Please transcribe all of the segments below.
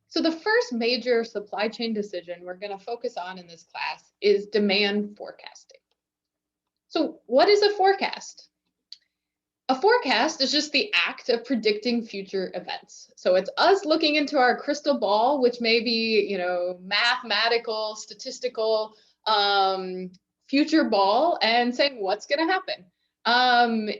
So the first major supply chain decision we're going to focus on in this class is demand forecasting. So what is a forecast? A forecast is just the act of predicting future events. So it's us looking into our crystal ball, which may be, mathematical, statistical, um, future ball, and saying what's going to happen.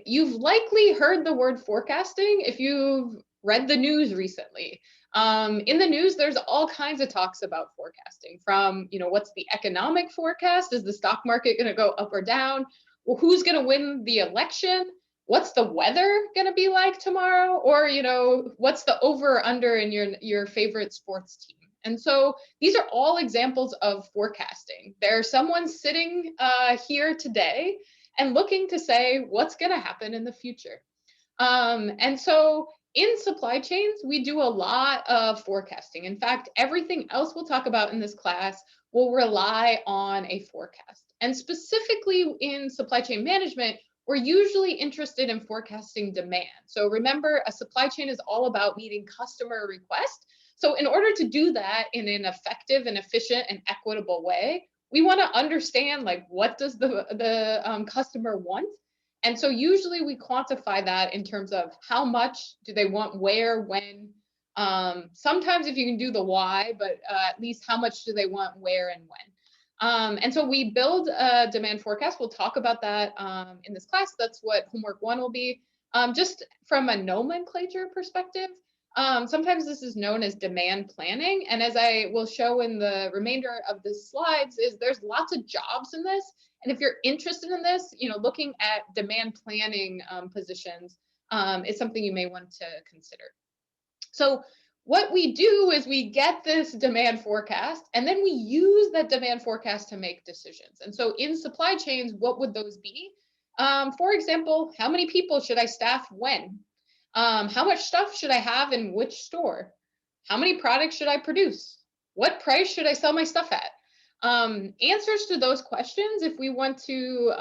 You've likely heard the word forecasting if you've read the news recently. In the news, there's all kinds of talks about forecasting from, what's the economic forecast? Is the stock market going to go up or down? Well, who's going to win the election? What's the weather going to be like tomorrow? Or, what's the over or under in your favorite sports team? And so these are all examples of forecasting. There's someone sitting here today and looking to say what's going to happen in the future. And so in supply chains, we do a lot of forecasting. In fact, everything else we'll talk about in this class will rely on a forecast. And specifically in supply chain management, we're usually interested in forecasting demand. So remember, a supply chain is all about meeting customer requests. So in order to do that in an effective and efficient and equitable way, we want to understand, like, what does the customer want? And so usually we quantify that in terms of how much do they want, where, when. Sometimes if you can do the why, but at least how much do they want, where, and when. And so we build a demand forecast. We'll talk about that in this class. That's what homework 1 will be. Just from a nomenclature perspective, sometimes this is known as demand planning. And as I will show in the remainder of the slides, there's lots of jobs in this. And if you're interested in this, looking at demand planning positions is something you may want to consider. So what we do is we get this demand forecast, and then we use that demand forecast to make decisions. And so in supply chains, what would those be? For example, how many people should I staff when? How much stuff should I have in which store? How many products should I produce? What price should I sell my stuff at? Answers to those questions, if we want to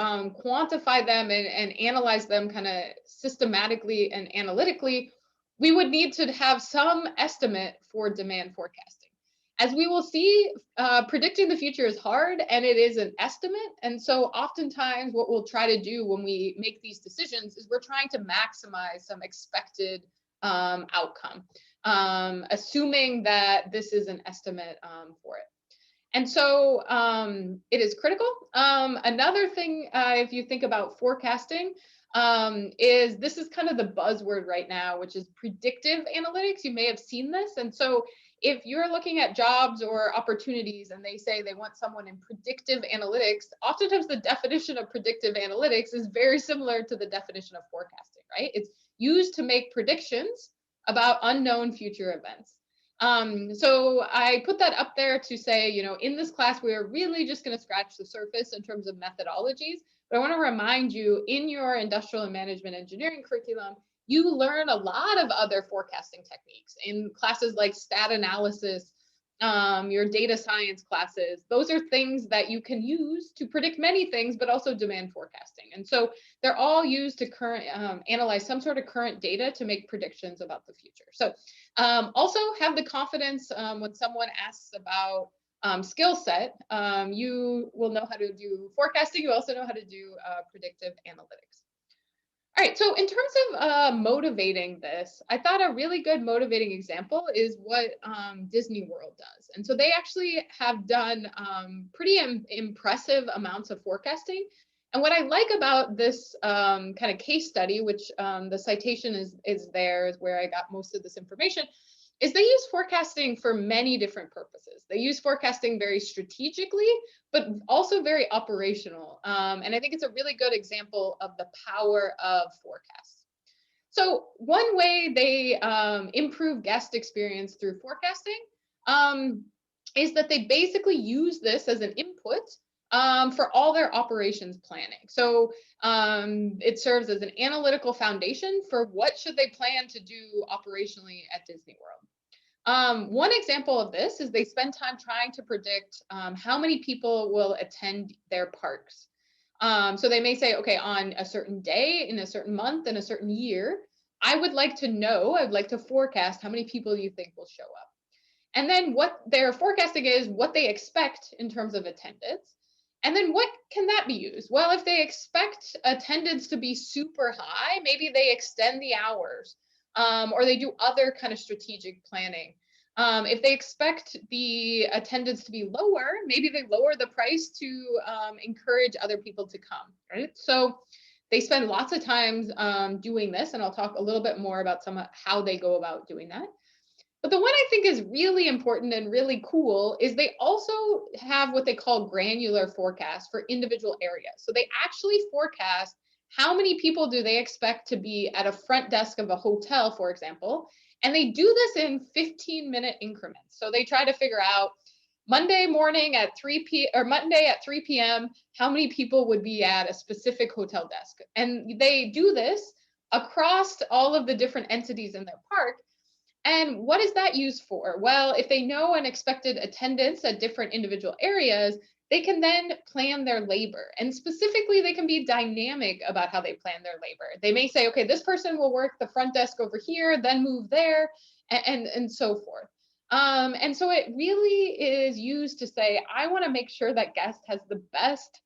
quantify them and analyze them kind of systematically and analytically, we would need to have some estimate for demand forecasting. As we will see, predicting the future is hard and it is an estimate. And so oftentimes what we'll try to do when we make these decisions is we're trying to maximize some expected outcome, assuming that this is an estimate for it. And so it is critical. Another thing, if you think about forecasting, is this is kind of the buzzword right now, which is predictive analytics. You may have seen this. And so if you're looking at jobs or opportunities and they say they want someone in predictive analytics, oftentimes the definition of predictive analytics is very similar to the definition of forecasting, right? It's used to make predictions about unknown future events. So I put that up there to say, in this class, we are really just going to scratch the surface in terms of methodologies. But I want to remind you, in your industrial and management engineering curriculum, you learn a lot of other forecasting techniques in classes like stat analysis, your data science classes. Those are things that you can use to predict many things, but also demand forecasting. And so they're all used to analyze some sort of current data to make predictions about the future. So also have the confidence when someone asks about skill set, you will know how to do forecasting. You also know how to do predictive analytics. All right, so in terms of motivating this, I thought a really good motivating example is what Disney World does. And so they actually have done pretty impressive amounts of forecasting. And what I like about this kind of case study, which the citation is there, is where I got most of this information, is they use forecasting for many different purposes. They use forecasting very strategically, but also very operational. And I think it's a really good example of the power of forecasts. So one way they improve guest experience through forecasting is that they basically use this as an input for all their operations planning. So it serves as an analytical foundation for what should they plan to do operationally at Disney World. One example of this is they spend time trying to predict how many people will attend their parks. So they may say, okay, on a certain day, in a certain month, in a certain year, I'd like to forecast how many people you think will show up. And then what their forecasting is, what they expect in terms of attendance. And then what can that be used? Well, if they expect attendance to be super high, maybe they extend the hours, or they do other kind of strategic planning. If they expect the attendance to be lower, maybe they lower the price to encourage other people to come, right? So they spend lots of time doing this, and I'll talk a little bit more about some of how they go about doing that. But the one I think is really important and really cool is they also have what they call granular forecasts for individual areas. So they actually forecast how many people do they expect to be at a front desk of a hotel, for example. And they do this in 15-minute increments. So they try to figure out Monday morning at 3 p.m., how many people would be at a specific hotel desk. And they do this across all of the different entities in their park. And what is that used for? Well, if they know an expected attendance at different individual areas, they can then plan their labor. And specifically, they can be dynamic about how they plan their labor. They may say, okay, this person will work the front desk over here, then move there, and so forth. And so it really is used to say, I want to make sure that guest has the best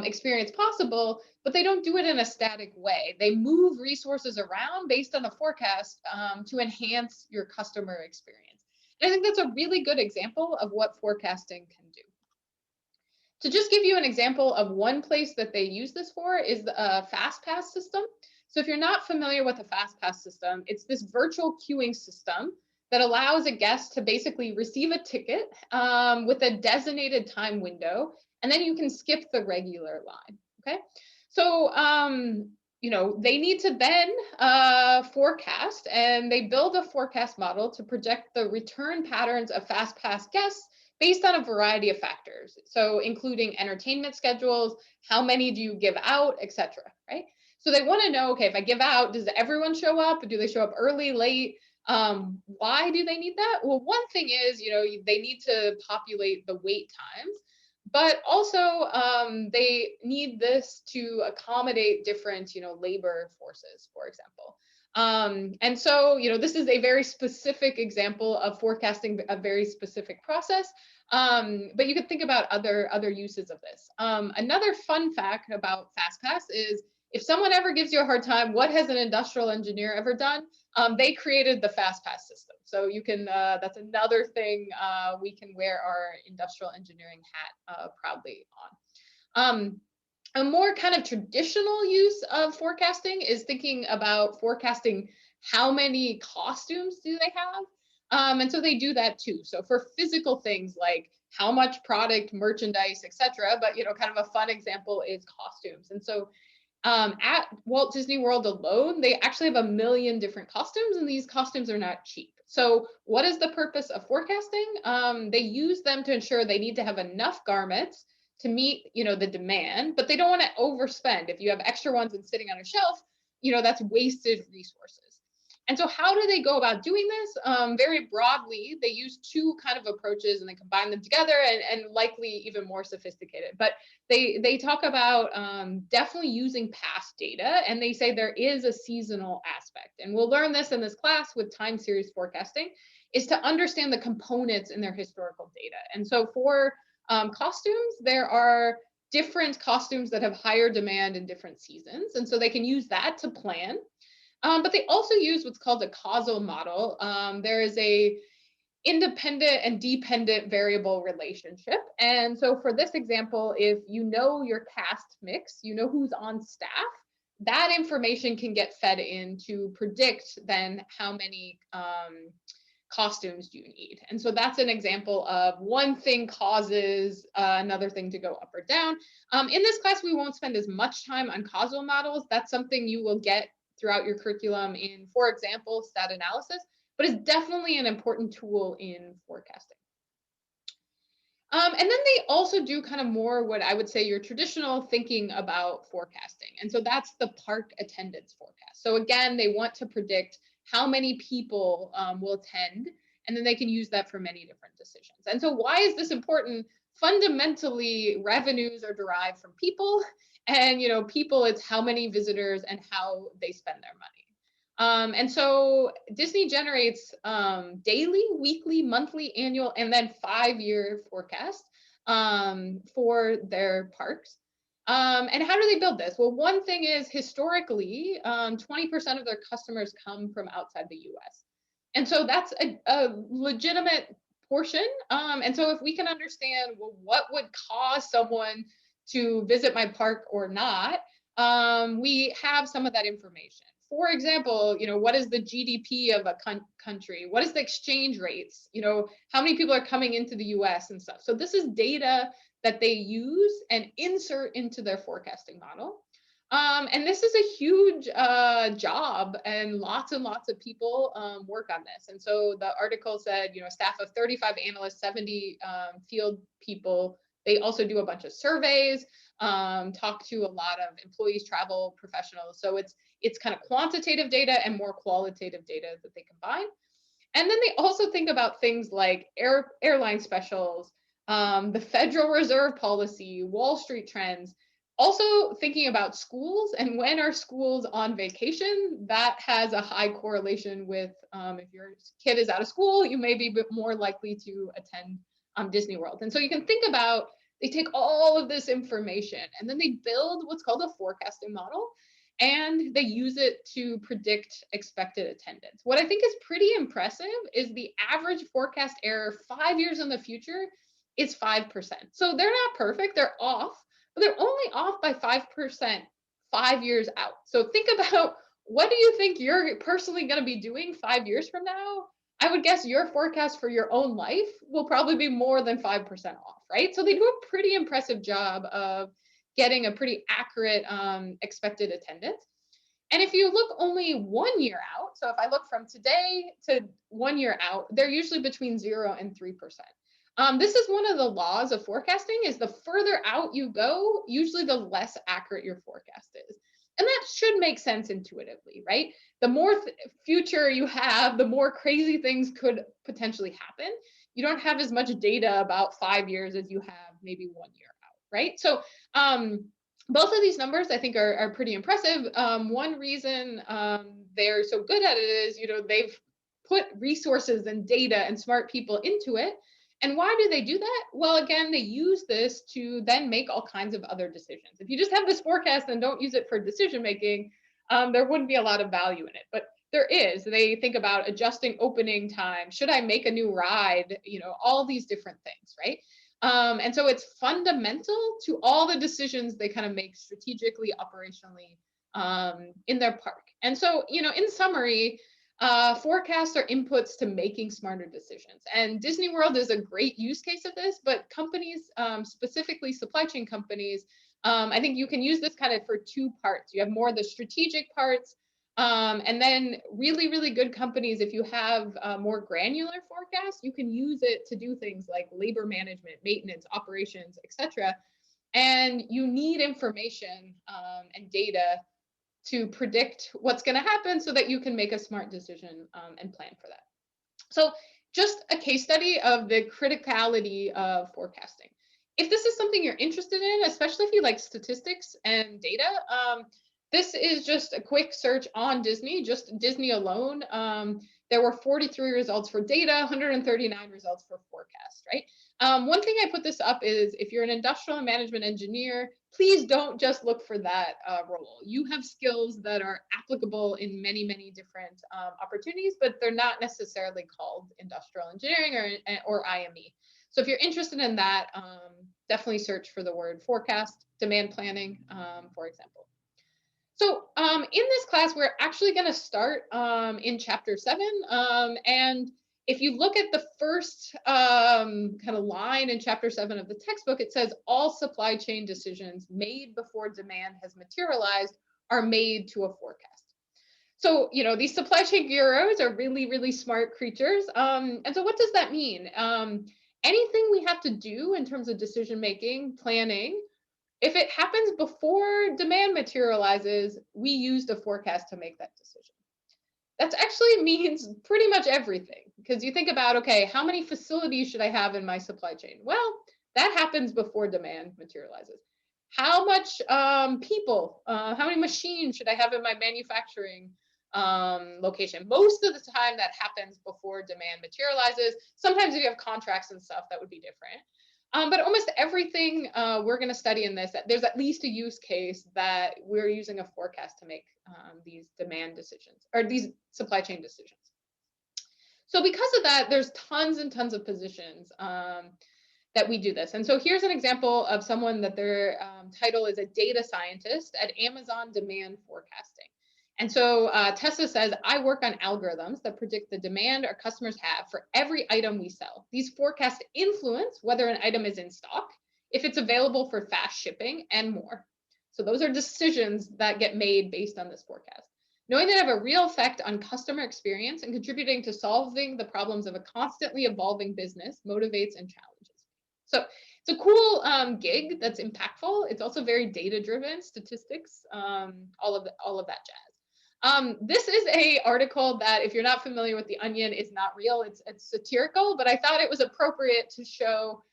experience possible, but they don't do it in a static way. They move resources around based on a forecast to enhance your customer experience. And I think that's a really good example of what forecasting can do. To just give you an example of one place that they use this for is the Fastpass system. So if you're not familiar with the Fastpass system, it's this virtual queuing system that allows a guest to basically receive a ticket with a designated time window, and then you can skip the regular line, okay? So, they need to then forecast, and they build a forecast model to project the return patterns of Fastpass guests based on a variety of factors. So including entertainment schedules, how many do you give out, etc. Right? So they want to know, okay, if I give out, does everyone show up? Do they show up early, late? Why do they need that? Well, one thing is, they need to populate the wait times, but also they need this to accommodate different, labor forces, for example. And so, this is a very specific example of forecasting a very specific process. But you could think about other uses of this. Another fun fact about Fastpass is if someone ever gives you a hard time, what has an industrial engineer ever done? They created the Fastpass system. So you can, that's another thing we can wear our industrial engineering hat proudly on. A more kind of traditional use of forecasting is thinking about forecasting how many costumes do they have. And so they do that too. So for physical things like how much product, merchandise, etc. But kind of a fun example is costumes. And so at Walt Disney World alone, they actually have 1 million different costumes, and these costumes are not cheap. So what is the purpose of forecasting? They use them to ensure they need to have enough garments to meet, the demand, but they don't want to overspend. If you have extra ones and sitting on a shelf, that's wasted resources. And so how do they go about doing this? Very broadly, they use two kind of approaches and they combine them together and likely even more sophisticated. But they talk about definitely using past data, and they say there is a seasonal aspect. And we'll learn this in this class with time series forecasting, is to understand the components in their historical data. And so for costumes, there are different costumes that have higher demand in different seasons. And so they can use that to plan. But they also use what's called a causal model. There is a independent and dependent variable relationship. And so for this example, if you know your cast mix, you know who's on staff, that information can get fed in to predict then how many costumes do you need. And so that's an example of one thing causes another thing to go up or down. In this class, we won't spend as much time on causal models. That's something you will get throughout your curriculum in, for example, stat analysis, but it's definitely an important tool in forecasting. And then they also do kind of more what I would say your traditional thinking about forecasting. And so that's the park attendance forecast. So again, they want to predict how many people will attend, and then they can use that for many different decisions. And so why is this important? Fundamentally, revenues are derived from people, and people, it's how many visitors and how they spend their money. And so Disney generates daily, weekly, monthly, annual, and then 5-year forecast for their parks. And how do they build this? Well, one thing is historically, 20% of their customers come from outside the US. And so that's a legitimate portion. And so if we can understand, well, what would cause someone to visit my park or not, we have some of that information. For example, what is the GDP of a country? What is the exchange rates? How many people are coming into the US and stuff. So this is data that they use and insert into their forecasting model. And this is a huge job, and lots of people work on this. And so the article said, staff of 35 analysts, 70 field people. They also do a bunch of surveys, talk to a lot of employees, travel professionals. So it's kind of quantitative data and more qualitative data that they combine. And then they also think about things like airline specials, the Federal Reserve policy, Wall Street trends. Also thinking about schools and when are schools on vacation. That has a high correlation with if your kid is out of school, you may be more likely to attend Disney World. And so you can think about, they take all of this information and then they build what's called a forecasting model, and they use it to predict expected attendance. What I think is pretty impressive is the average forecast error 5 years in the future is 5%. So they're not perfect, they're off, but they're only off by 5% 5 years out. So think about, what do you think you're personally going to be doing 5 years from now? I would guess your forecast for your own life will probably be more than 5% off, right? So they do a pretty impressive job of getting a pretty accurate expected attendance. And if you look only 1 year out, so if I look from today to 1 year out, they're usually between 0 and 3%. This is one of the laws of forecasting, is the further out you go, usually the less accurate your forecast is. And that should make sense intuitively, right? The more future you have, the more crazy things could potentially happen. You don't have as much data about 5 years as you have maybe 1 year out, right? So both of these numbers I think are pretty impressive. One reason they're so good at it is, they've put resources and data and smart people into it. And why do they do that? Well, again, they use this to then make all kinds of other decisions. If you just have this forecast and don't use it for decision making, there wouldn't be a lot of value in it. But there is. They think about adjusting opening time. Should I make a new ride? All these different things, right? And so it's fundamental to all the decisions they kind of make strategically, operationally in their park. And so, in summary, forecasts are inputs to making smarter decisions. And Disney World is a great use case of this, but companies, specifically supply chain companies, I think you can use this kind of for two parts. You have more of the strategic parts, and then really, really good companies, if you have more granular forecasts, you can use it to do things like labor management, maintenance, operations, etc. And you need information and data to predict what's going to happen so that you can make a smart decision and plan for that. So just a case study of the criticality of forecasting. If this is something you're interested in, especially if you like statistics and data, this is just a quick search on Disney, just Disney alone. There were 43 results for data, 139 results for forecast, right? One thing I put this up is, if you're an industrial and management engineer, please don't just look for that role. You have skills that are applicable in many, many different opportunities, but they're not necessarily called industrial engineering or IME. So if you're interested in that, definitely search for the word forecast, demand planning, for example. So in this class, we're actually going to start in chapter 7. And if you look at the first kind of line in chapter 7 of the textbook, it says all supply chain decisions made before demand has materialized are made to a forecast. So, these supply chain gurus are really, really smart creatures. And so what does that mean? Anything we have to do in terms of decision making, planning, if it happens before demand materializes, we use the forecast to make that decision. That actually means pretty much everything, because you think about, okay, how many facilities should I have in my supply chain? Well, that happens before demand materializes. How much people, how many machines should I have in my manufacturing location. Most of the time that happens before demand materializes. Sometimes if you have contracts and stuff, that would be different. But almost everything we're going to study in this, there's at least a use case that we're using a forecast to make these demand decisions or these supply chain decisions. So because of that, there's tons and tons of positions that we do this. And so here's an example of someone that their title is a data scientist at Amazon Demand Forecasting. And so Tessa says, I work on algorithms that predict the demand our customers have for every item we sell. These forecasts influence whether an item is in stock, if it's available for fast shipping, and more. So those are decisions that get made based on this forecast. Knowing that have a real effect on customer experience and contributing to solving the problems of a constantly evolving business motivates and challenges. So it's a cool gig that's impactful. It's also very data-driven, statistics, all of that jazz. This is a article that, if you're not familiar with The Onion, is not real. It's satirical, but I thought it was appropriate to show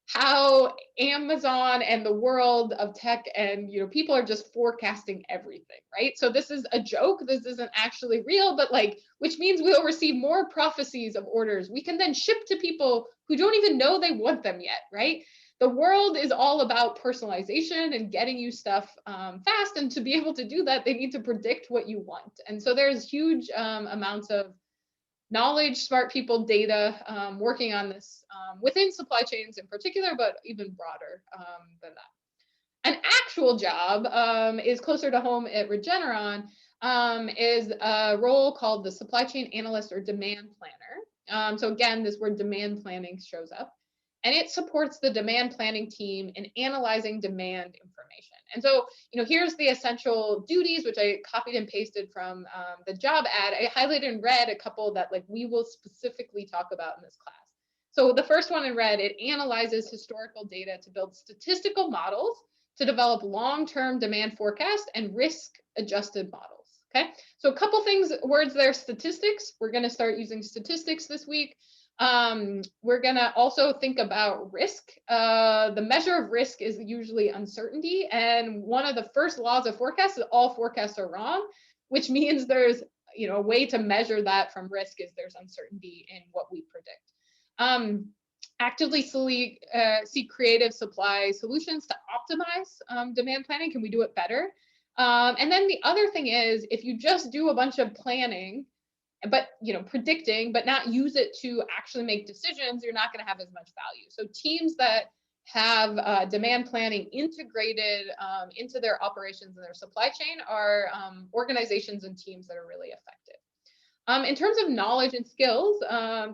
how Amazon and the world of tech and people are just forecasting everything, right? So this is a joke. This isn't actually real, but which means we'll receive more prophecies of orders we can then ship to people who don't even know they want them yet, right? The world is all about personalization and getting you stuff fast. And to be able to do that, they need to predict what you want. And so there's huge amounts of knowledge, smart people, data working on this within supply chains in particular, but even broader than that. An actual job is closer to home at Regeneron, is a role called the supply chain analyst or demand planner. So again, this word demand planning shows up. And it supports the demand planning team in analyzing demand information. And so, here's the essential duties, which I copied and pasted from the job ad. I highlighted in red a couple that we will specifically talk about in this class. So the first one in red, it analyzes historical data to build statistical models to develop long-term demand forecast and risk-adjusted models. Okay, so a couple things, words there, statistics. We're going to start using statistics this week. We're going to also think about risk. The measure of risk is usually uncertainty. And one of the first laws of forecast is all forecasts are wrong, which means there's a way to measure that from risk is there's uncertainty in what we predict. Actively seek creative supply solutions to optimize demand planning. Can we do it better? And then the other thing is, if you just do a bunch of planning, but predicting, but not use it to actually make decisions, you're not going to have as much value. So teams that have demand planning integrated into their operations and their supply chain are organizations and teams that are really effective. In terms of knowledge and skills,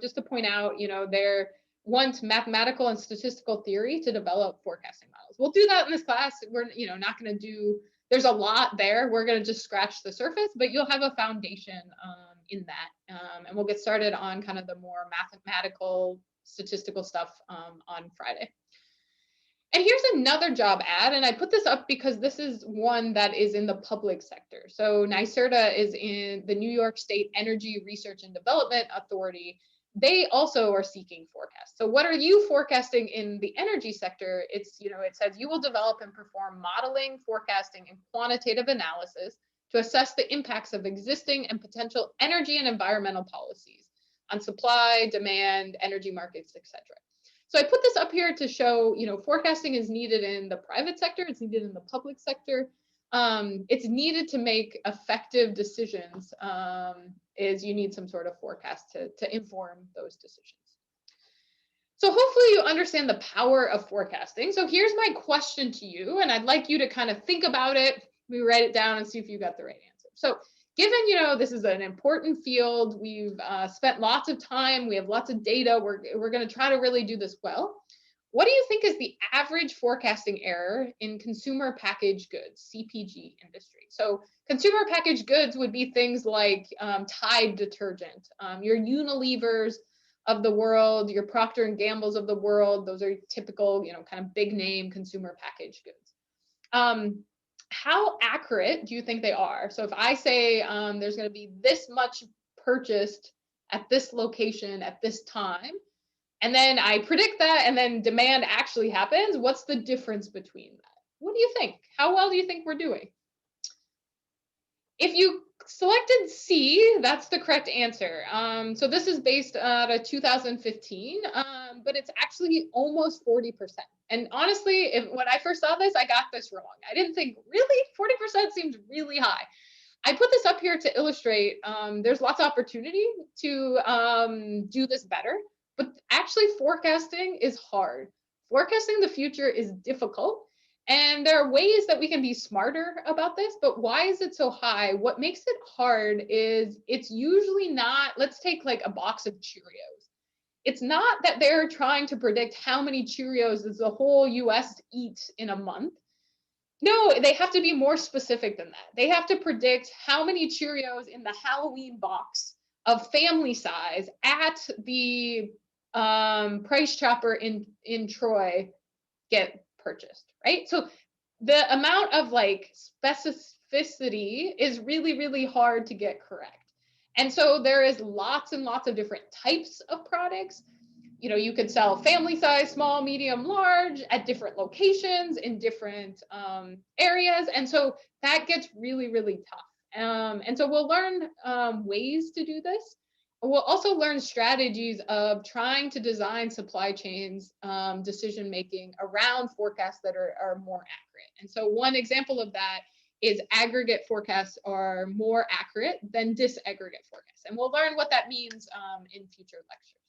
just to point out, they want mathematical and statistical theory to develop forecasting models. We'll do that in this class. We're not going to do, there's a lot there. We're going to just scratch the surface, but you'll have a foundation in that. And we'll get started on kind of the more mathematical, statistical stuff on Friday. And here's another job ad, and I put this up because this is one that is in the public sector. So NYSERDA is in the New York State Energy Research and Development Authority. They also are seeking forecasts. So what are you forecasting in the energy sector? It's, it says you will develop and perform modeling, forecasting, and quantitative analysis to assess the impacts of existing and potential energy and environmental policies on supply, demand, energy markets, etc. So I put this up here to show, forecasting is needed in the private sector, it's needed in the public sector. It's needed to make effective decisions, is you need some sort of forecast to inform those decisions. So hopefully you understand the power of forecasting. So here's my question to you, and I'd like you to kind of think about it. We write it down and see if you got the right answer. So given, this is an important field, we've spent lots of time, we have lots of data, we're going to try to really do this well. What do you think is the average forecasting error in consumer packaged goods, CPG industry? So consumer packaged goods would be things like Tide detergent, your Unilevers of the world, your Procter & Gamble's of the world. Those are typical, kind of big name consumer packaged goods. How accurate do you think they are? So if I say there's going to be this much purchased at this location at this time, and then I predict that, and then demand actually happens, what's the difference between that? What do you think? How well do you think we're doing? If you selected C, that's the correct answer. So this is based out of 2015, but it's actually almost 40%. And honestly, when I first saw this, I got this wrong. I didn't think, really? 40% seems really high. I put this up here to illustrate there's lots of opportunity to do this better, but actually forecasting is hard. Forecasting the future is difficult. And there are ways that we can be smarter about this, but why is it so high? What makes it hard is it's usually not, let's take like a box of Cheerios. It's not that they're trying to predict how many Cheerios does the whole US eat in a month. No, they have to be more specific than that. They have to predict how many Cheerios in the Halloween box of family size at the Price Chopper in Troy get purchased, right? So the amount of like specificity is really, really hard to get correct. And so there is lots and lots of different types of products. You could sell family size, small, medium, large at different locations in different areas. And so that gets really, really tough. And so we'll learn ways to do this. We'll also learn strategies of trying to design supply chains decision making around forecasts that are more accurate. And so one example of that is aggregate forecasts are more accurate than disaggregate forecasts. And we'll learn what that means in future lectures.